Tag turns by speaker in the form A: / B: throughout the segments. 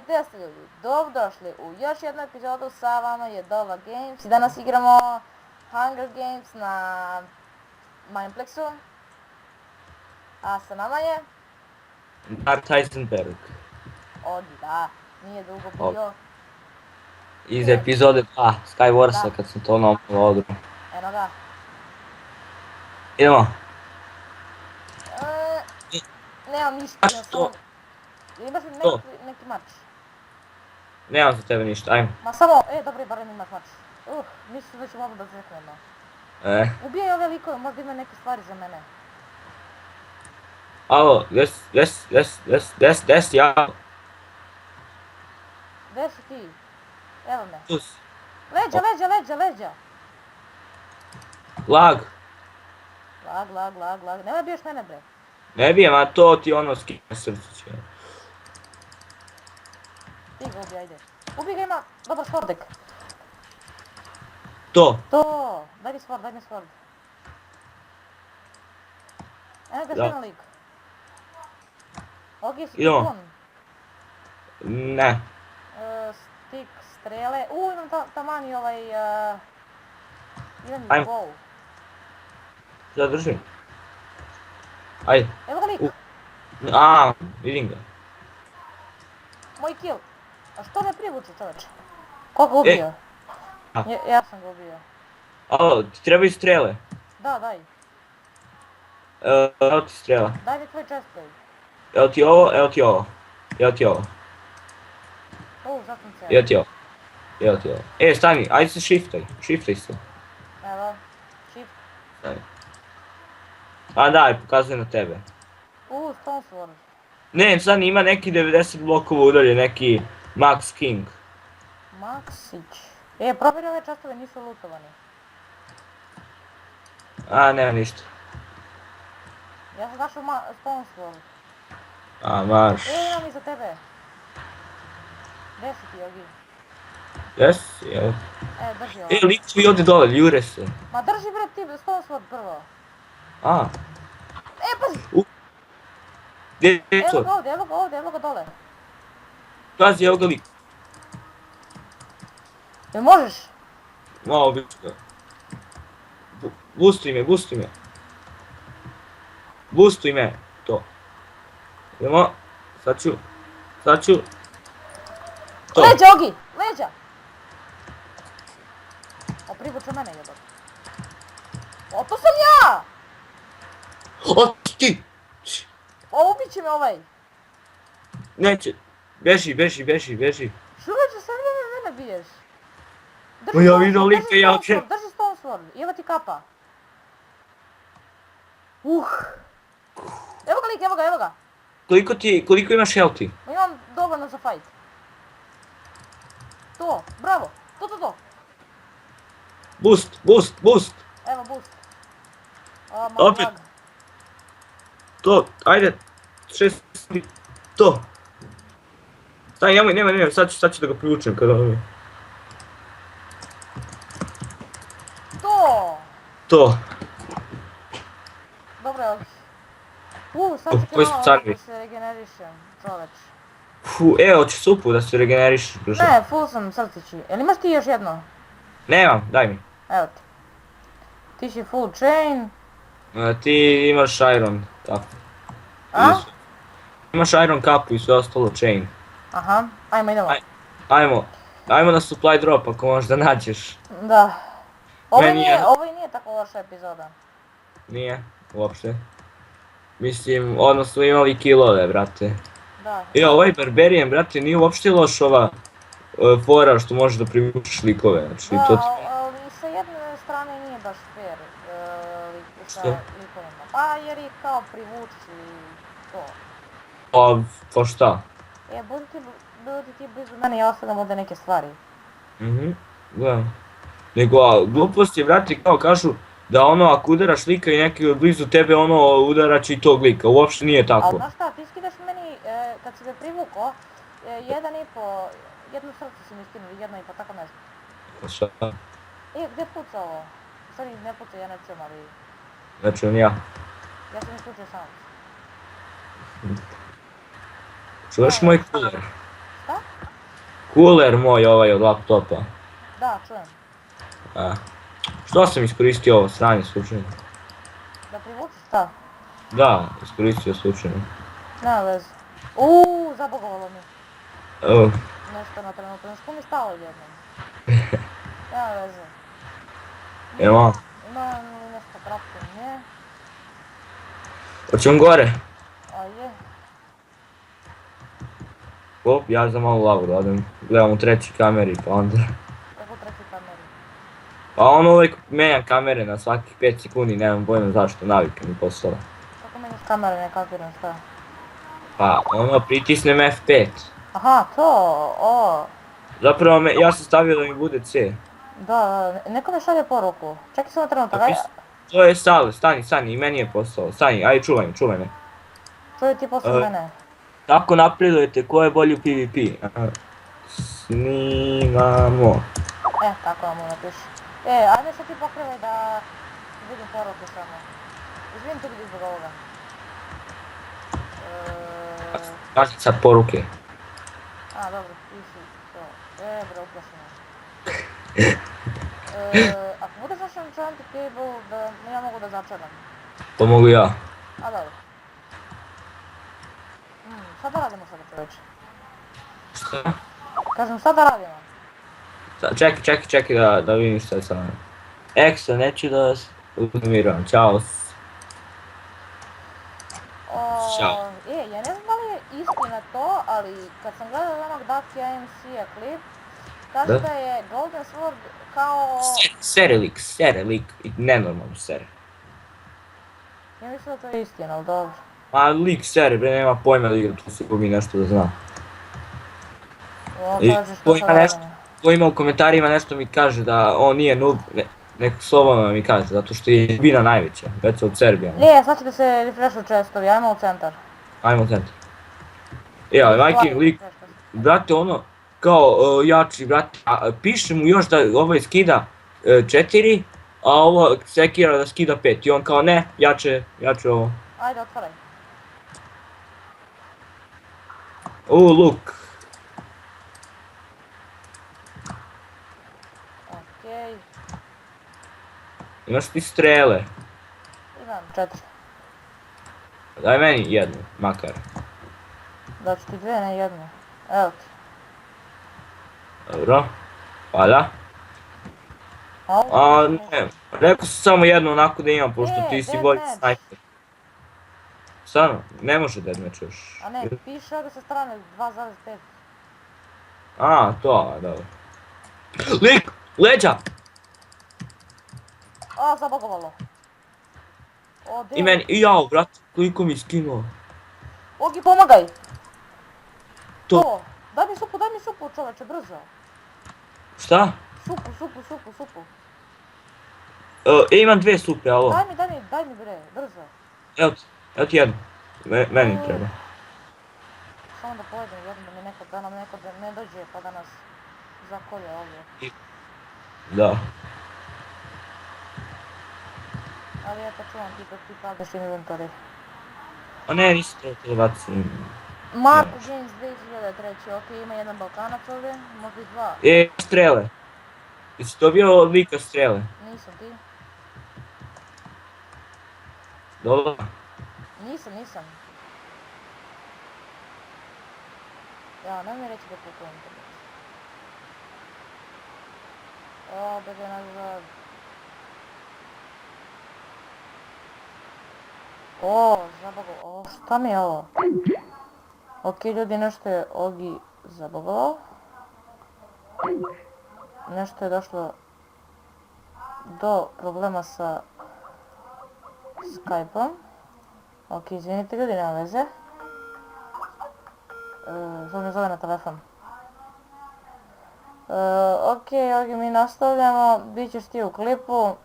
A: Gdje ste ljudi? Dobrodošli u još jednu epizodu, sa vama je Dova Games i danas igramo Hunger Games na Mineplexu. A sa nama je...
B: Mark Heisenberg.
A: Da, nije dugo bio.
B: Iz epizode 2 Skywarsa kad sam to na odru.
A: Eno ga.
B: Idemo.
A: Nemam ništa, samo... Imaš li neki mač?
B: Nemam za tebe ništa, ajmo.
A: Ma samo, dobro, barem imaš mač. Mislim da ću malo da zreknemo. Ubijaj ove likove, možda ima neke stvari za mene.
B: Alo, des, ja.
A: Gdje si ti? Evo me.
B: Tu si.
A: Leđa!
B: Lag.
A: Lag. Nemoj biješ mene, bre.
B: Ne bijem, a to ti ono skine srce će.
A: Ti ga ubij, ajde. Ubij ga, ima dobar svordek.
B: To.
A: Daj mi svord. Evo ga
B: Da.
A: sve na lik. Ovdje je
B: Idemo.
A: stikon.
B: Ne.
A: Stik, strele. Imam taman i ovaj... Idem
B: Ajmo.
A: bow.
B: Zadržim. Ajde.
A: Evo ga lik.
B: Vidim ga.
A: Moj kill. A što me privuče, čoveče? Ko ga ubio? Ja sam ga ubio.
B: Alo, ti trebaju strele.
A: Da, daj.
B: Evo ti strela.
A: Daj mi tvoj chestplate.
B: Evo ti ovo.
A: Sad sam cijel.
B: Evo ti ovo. Stani, ajde se shiftaj se.
A: Evo. Shift.
B: Stani. Daj, pokazuj na tebe.
A: Stone sword.
B: Ne, sad ima neki 90 blokova udalje, neki Max King.
A: Maksić. Provjeri ove častove, nisu lootovani.
B: Nema ništa.
A: Ja sam našao Stone sword.
B: Maš.
A: Imam i za tebe. Gdje si ti, Jogi?
B: Jesi, evo.
A: Drži ovo.
B: Lik su i ovdje dole, ljure se.
A: Ma drži bre ti Stone sword prvo. Pazi!
B: Gdje je to?
A: Evo ga dole.
B: Pazi, evo ga lik.
A: Jel možeš?
B: Malo biću ga. Boostuj me, to. Idemo, sad ću. To.
A: Leđa, Ogi! Leđa! Privuče mene, jebot. To sam ja!
B: Ti!
A: Ubit će me ovaj.
B: Neće. Beži.
A: Šuleće, sad mene biješ.
B: Ja vidio lika, ja uopće.
A: Drži Stone sword, evo ti kapa. Evo ga lik, evo ga.
B: Koliko imaš healthy?
A: Imam dovoljno za fight. To, bravo, to.
B: Boost.
A: Evo boost.
B: Opet.
A: Lag.
B: To, ajde. 6, to. Staj, nemoj, sad ću da ga privučem kada ono... To.
A: Dobro je ovdje. Sad ću ti malo da se regenerišem, čoveč.
B: Evo, hoću supu da se regeneriš.
A: Ne, full sam srcići. Jel imaš ti još jedno?
B: Nemam, daj mi.
A: Evo ti. Ti si full chain.
B: Ti imaš iron kapu. Imaš iron kapu i sve ostalo chain.
A: Aha, idemo.
B: Ajmo na supply drop ako možeš da nađeš.
A: Da. Ovo i nije tako loša epizoda.
B: Nije, uopšte. Mislim, odnosno imali killove, brate.
A: Da.
B: Ovaj Barbarian, brate, nije uopšte loš ova fora što možeš da privučiš likove, znači to ti...
A: Ali sa jedne strane nije baš fair sa likovima. Pa jer ih kao privučiš i to.
B: Pa šta?
A: Budi ti blizu mene, ja ostavljam ovdje neke stvari.
B: Gledam. Nego, glupost je, brate, kao kažu da ono, ako udaraš lika i neki blizu tebe, ono, udaraš i tog lika, uopšte nije tako.
A: Ali znaš šta, ti skidaš meni, kad si me privuko, 1,5, jedno srce si mi skinuo, 1,5, tako ne znam.
B: Pa šta?
A: Gdje puca ovo? Sorry, ne puca, ja ne čujem, ali...
B: Ne čujem ja.
A: Ja sam isključio sound.
B: Čuješ moj cooler?
A: Šta?
B: Cooler moj ovaj od laptopa.
A: Da, čujem.
B: A. Što sam iskoristio ovo sranje slučajno?
A: Da privučeš šta?
B: Da, iskoristio slučajno.
A: Nema veze. Zabogovalo mi.
B: Evo,
A: Nešto na trenutku. Nešto mi stalo jednom. Nema veze.
B: evo,
A: Ima li nešto kratko? Nije.
B: hoćem gore.
A: A je.
B: Op, ja za malo lavu da odem. Gledam u treći kameri pa onda.
A: Kako treći kameri.
B: Pa on uvijek menja kamere na svakih 5 sekundi, nemam pojma zašto, navika mi postala.
A: Kako menjaš kamere, ne kapiram šta.
B: Pa ono pritisnem F5.
A: Aha, to,
B: Zapravo ja sam stavio da mi bude C.
A: Da, neko mi šalje poruku. Čekaj samo trenutak, aj.
B: To je Sale, stani, i meni je postalo. Stani, aj čuvaj me.
A: Čuj ti posle mene.
B: Tako napredujete ko je bolji u PvP. Snimamo.
A: Tako vam mu napiši. Ajde se ti pokrivaj da vidim poruke samo. Izvinim ti vidim zbog ovoga.
B: Kaži sad poruke.
A: Dobro, piši to. Bre, uplašeno. Ako budeš našao enchanted table, da ja mogu da začaram.
B: To mogu ja.
A: Dobro. Šta da radimo sada, čovječe?
B: Šta?
A: Kažem, šta da radimo?
B: Čekaj da vidim šta je sa mnom. Eksa, neću da vas uznemiram, čao. Ćao.
A: Ja ne znam da li je istina to, ali kad sam gledala onog Ducky IMC-a klip, kaže da je Golden Sword kao...
B: Sere lik, i nenormalno sere.
A: Ja mislim da to je istina, ali dobro.
B: Ma lik sere, bre, nema pojma da igra, tu se mi nešto da zna.
A: I
B: ko ima u komentarima nešto mi kaže da on nije noob, neko slobodno mi kaže, zato što je dubina najveća, već od Serbija.
A: Nije, sad će da se refreshu čestovi, ajmo u centar.
B: Ajmo u centar. Ali majke lik, brate ono, kao jači, brate, piše mu još da ovo skida 4, a ovo sekira da skida 5 i on kao ne, jače ovo.
A: Ajde, otvaraj.
B: Look.
A: Okej.
B: Imaš ti strele.
A: Imam 4.
B: Daj meni jednu, makar.
A: Daću ti 2, ne jednu. Evo ti.
B: Dobro. Hvala. Ne, rekao sam samo jednu onako da imam, pošto ti si bolji snajper. Stvarno, ne može deathmatch još.
A: A ne, piše ovdje sa strane 2,5.
B: To, dobro. Lik! Leđa!
A: Zabogovalo.
B: I meni, jao, brat, koliko mi skinuo.
A: Ogi, pomagaj!
B: To.
A: Daj mi supu, čoveče, brzo.
B: Šta?
A: Supu.
B: Imam 2 supe, alo.
A: Daj mi bre, brzo.
B: Evo ti jednu. Meni treba.
A: Samo da pojedem jednu da nam neko ne dođe pa da nas zakolje ovdje.
B: Da.
A: Ali eto čuvam ti padeš inventory.
B: A ne, nisam treba te bacim.
A: Marko Games 2003, ok, ima jedan Balkanac ovdje, možda i 2.
B: Strele. Jesi dobio od lika strele?
A: Nisam, ti?
B: Dobro.
A: Nisam. Ja, ne mi reći da kupujem internet. Bebe nazad. Zabagao. Šta mi je ovo? Ok, ljudi, nešto je Ogi zabagao. Nešto je došlo do problema sa Skype-om. Ok, izvinite ljudi, nema veze. Sad me zove na telefon. Ok, Ogi, mi nastavljamo. Bićeš ti u klipu.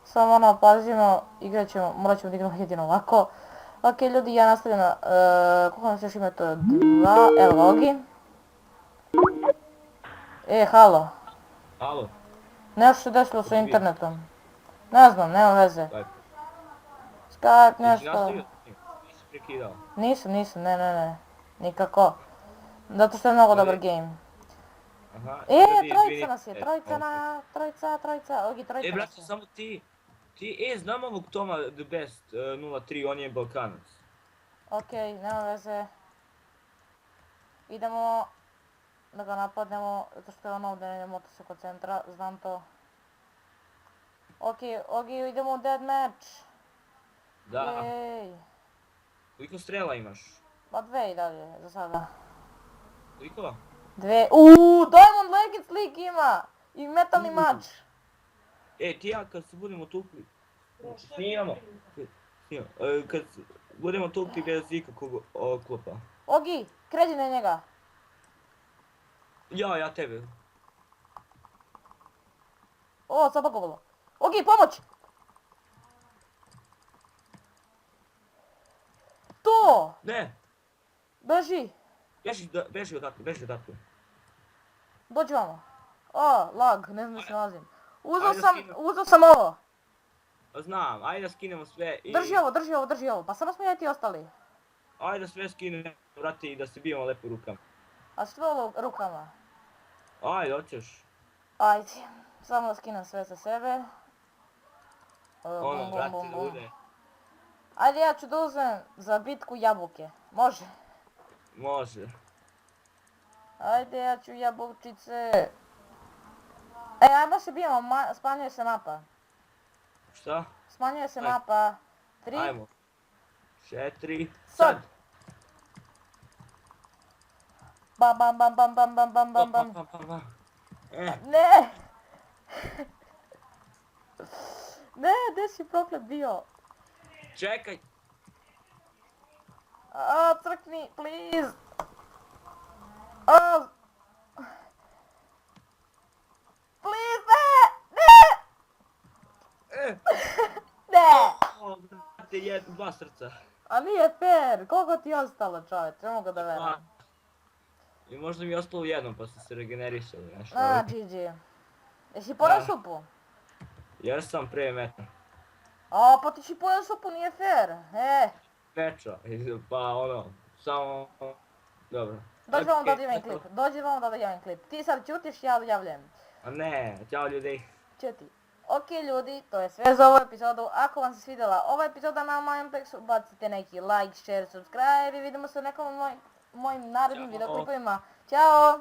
A: Samo pazimo, igrat ćemo, morat ćemo dignuti jedino ovako. Ok, ljudi, ja nastavljam na... koliko nas još ima to? 2, evo Ogi. Halo.
B: Halo.
A: Nešto se desilo sa internetom. Ne znam, nema veze. Skype, nešto...
B: Nisi prekidao?
A: Nisam, ne. Nikako. Zato što je mnogo dobar game.
B: Aha.
A: E,
B: Ljudi,
A: trojica
B: izvini.
A: nas je, trojica. Ogi, trojica nas
B: Brate,
A: je.
B: samo ti, znam ovog Toma The Best 03, on je Balkanac.
A: Okej, nema veze. Idemo da ga napadnemo, zato što je on ovdje negdje moto se kod centra, znam to. Okej, Ogi, idemo u deathmatch.
B: Da,
A: Jej.
B: koliko strela imaš?
A: Pa 2 i dalje, za sada.
B: Koliko?
A: 2. Diamond Leggings lik ima! I metalni mač.
B: Ti ja kad se budemo tukli, snimamo. Kad budemo tukli bez ikakvog oklopa.
A: Ogi, kređi na njega.
B: Ja tebe.
A: O, zabagovalo. Ogi, pomoć! To!
B: Ne,
A: Beži!
B: beži odatle.
A: Dođi vamo. O, lag, ne znam da se nalazim.
B: Ajde,
A: Uzeo sam ovo.
B: Znam, ajde da skinemo sve i...
A: Drži ovo. Pa samo smo ja i ti ostali.
B: Ajde da sve skinemo, brate, i da se bijemo lepo rukama.
A: A što rukama?
B: Ajde, hoćeš.
A: Ajde, samo da skinem sve sa sebe.
B: Ono, brate, da bude.
A: Ajde, ja ću da uzmem za bitku jabuke. Može?
B: Može.
A: Ajde, ja ću jabučice. Ajmo se bijemo, smanjuje se mapa.
B: Šta?
A: Smanjuje se
B: Ajde.
A: mapa. 3.
B: Ajmo. 4,
A: Sad.
B: sad.
A: Bam. Ne! Ne, gdje si proklet bio?
B: Čekaj.
A: Crkni, please! Please, ne! Ne!
B: O, brate, 2 srca.
A: A nije fair, koliko ti je ostalo čovječ, ne mogu da verujem.
B: I možda mi je ostalo jednom pa sam se regenerisali nešto.
A: GG. Jesi pojel supu?
B: Jesam prije meta.
A: Pa ti si pojel supu, nije fair.
B: Peča, pa ono, samo... Dobro.
A: Dođi vam da
B: Okej,
A: odjavim klip. Ti sad ćutiš, ja odjavljujem.
B: A ne, ćao ljudi.
A: Ćuti. Ok ljudi, to je sve za ovu epizodu. Ako vam se svidjela ova epizoda na mojem pleksu, bacite neki like, share, subscribe i vidimo se u nekom mojim narednim videoklipovima. Ćao!